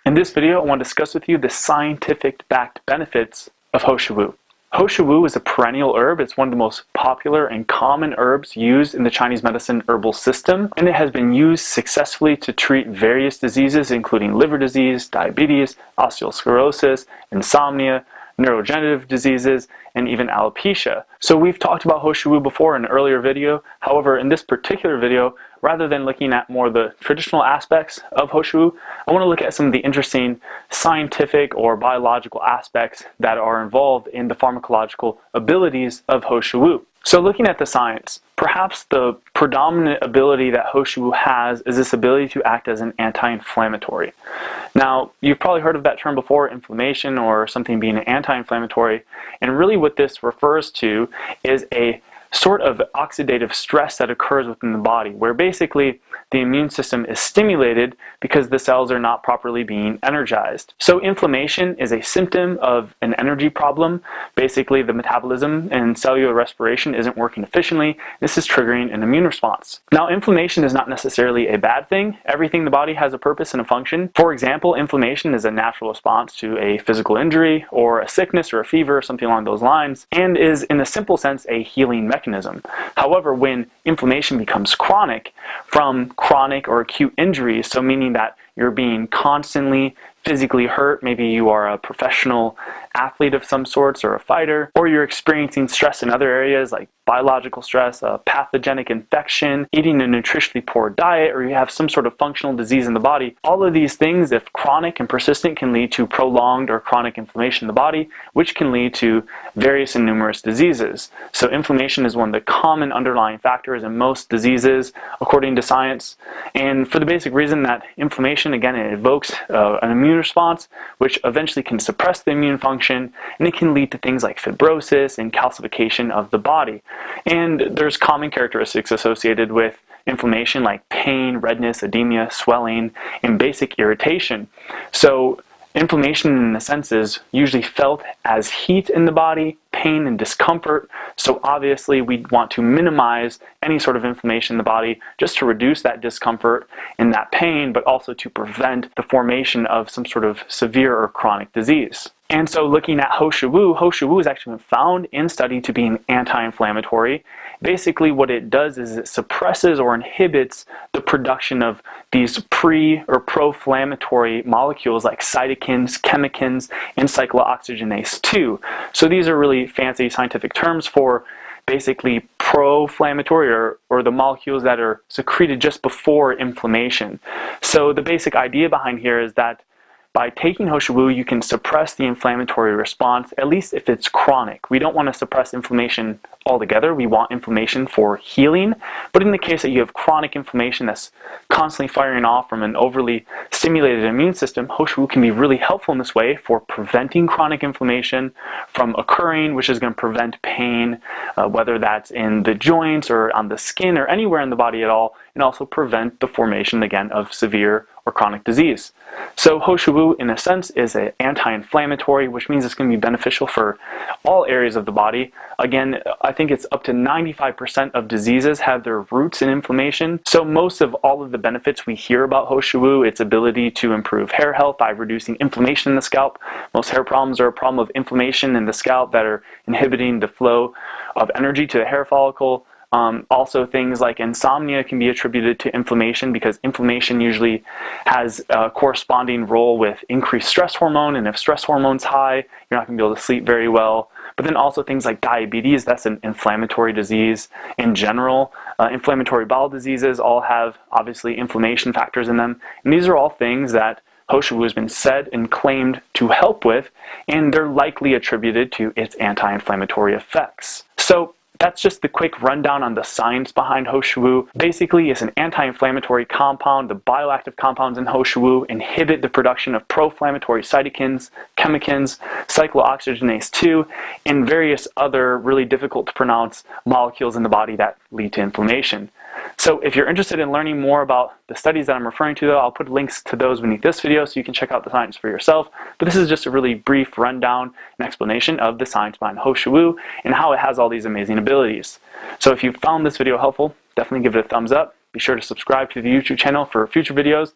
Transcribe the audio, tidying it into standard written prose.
In this video, I want to discuss with you the scientific-backed benefits of Ho Shou Wu. Ho Shou Wu is a perennial herb. It's one of the most popular and common herbs used in the Chinese medicine herbal system, and it has been used successfully to treat various diseases, including liver disease, diabetes, osteosclerosis, insomnia, neurodegenerative diseases, and even alopecia. So we've talked about Ho Shou Wu before in an earlier video. However, in this particular video, rather than looking at more of the traditional aspects of Ho Shou Wu, I want to look at some of the interesting scientific or biological aspects that are involved in the pharmacological abilities of Ho Shou Wu. So looking at the science, perhaps the predominant ability that Ho Shou Wu has is this ability to act as an anti-inflammatory. Now, you've probably heard of that term before, inflammation or something being anti-inflammatory, and really what this refers to is a sort of oxidative stress that occurs within the body, where basically the immune system is stimulated because the cells are not properly being energized. So inflammation is a symptom of an energy problem. Basically, the metabolism and cellular respiration isn't working efficiently. This is triggering an immune response. Now, inflammation is not necessarily a bad thing. Everything in the body has a purpose and a function. For example, inflammation is a natural response to a physical injury or a sickness or a fever, something along those lines, and is, in a simple sense, a healing mechanism. However, when inflammation becomes chronic, from chronic or acute injuries, so meaning that you're being constantly physically hurt, maybe you are a professional athlete of some sorts or a fighter, or you're experiencing stress in other areas like biological stress, a pathogenic infection, eating a nutritionally poor diet, or you have some sort of functional disease in the body. All of these things, if chronic and persistent, can lead to prolonged or chronic inflammation in the body, which can lead to various and numerous diseases. So inflammation is one of the common underlying factors in most diseases, according to science, and for the basic reason that inflammation, again, it evokes an immune response, which eventually can suppress the immune function, and it can lead to things like fibrosis and calcification of the body. And there's common characteristics associated with inflammation like pain, redness, edema, swelling, and basic irritation. So inflammation, in a sense, is usually felt as heat in the body, pain and discomfort. So obviously we want to minimize any sort of inflammation in the body just to reduce that discomfort and that pain, but also to prevent the formation of some sort of severe or chronic disease. And so looking at Ho Shou Wu is actually found in study to be an anti-inflammatory. Basically what it does is it suppresses or inhibits the production of these pre or pro-inflammatory molecules like cytokines, chemokines, and cyclooxygenase 2. So these are really fancy scientific terms for basically pro-inflammatory or the molecules that are secreted just before inflammation. So the basic idea behind here is that by taking Ho Shou Wu, you can suppress the inflammatory response, at least if it's chronic. We don't want to suppress inflammation altogether. We want inflammation for healing. But in the case that you have chronic inflammation that's constantly firing off from an overly stimulated immune system, Ho Shou Wu can be really helpful in this way for preventing chronic inflammation from occurring, which is going to prevent pain, whether that's in the joints or on the skin or anywhere in the body at all, and also prevent the formation, again, of severe or chronic disease. So Ho Shou Wu, in a sense, is an anti-inflammatory, which means it's going to be beneficial for all areas of the body. Again, I think it's up to 95% of diseases have their roots in inflammation. So most of all of the benefits we hear about Ho Shou Wu, its ability to improve hair health by reducing inflammation in the scalp. Most hair problems are a problem of inflammation in the scalp that are inhibiting the flow of energy to the hair follicle. Also, things like insomnia can be attributed to inflammation because inflammation usually has a corresponding role with increased stress hormone, and if stress hormone's high, you're not going to be able to sleep very well. But then also things like diabetes, that's an inflammatory disease in general. Inflammatory bowel diseases all have, obviously, inflammation factors in them. And these are all things that Ho Shou Wu has been said and claimed to help with, and they're likely attributed to its anti-inflammatory effects. So that's just the quick rundown on the science behind Ho Shou Wu. Basically, it's an anti-inflammatory compound. The bioactive compounds in Ho Shou Wu inhibit the production of pro-inflammatory cytokines, chemokines, cyclooxygenase 2, and various other really difficult to pronounce molecules in the body that lead to inflammation. So if you're interested in learning more about the studies that I'm referring to, though, I'll put links to those beneath this video so you can check out the science for yourself. But this is just a really brief rundown and explanation of the science behind Ho Shou Wu and how it has all these amazing abilities. So if you found this video helpful, definitely give it a thumbs up. Be sure to subscribe to the YouTube channel for future videos.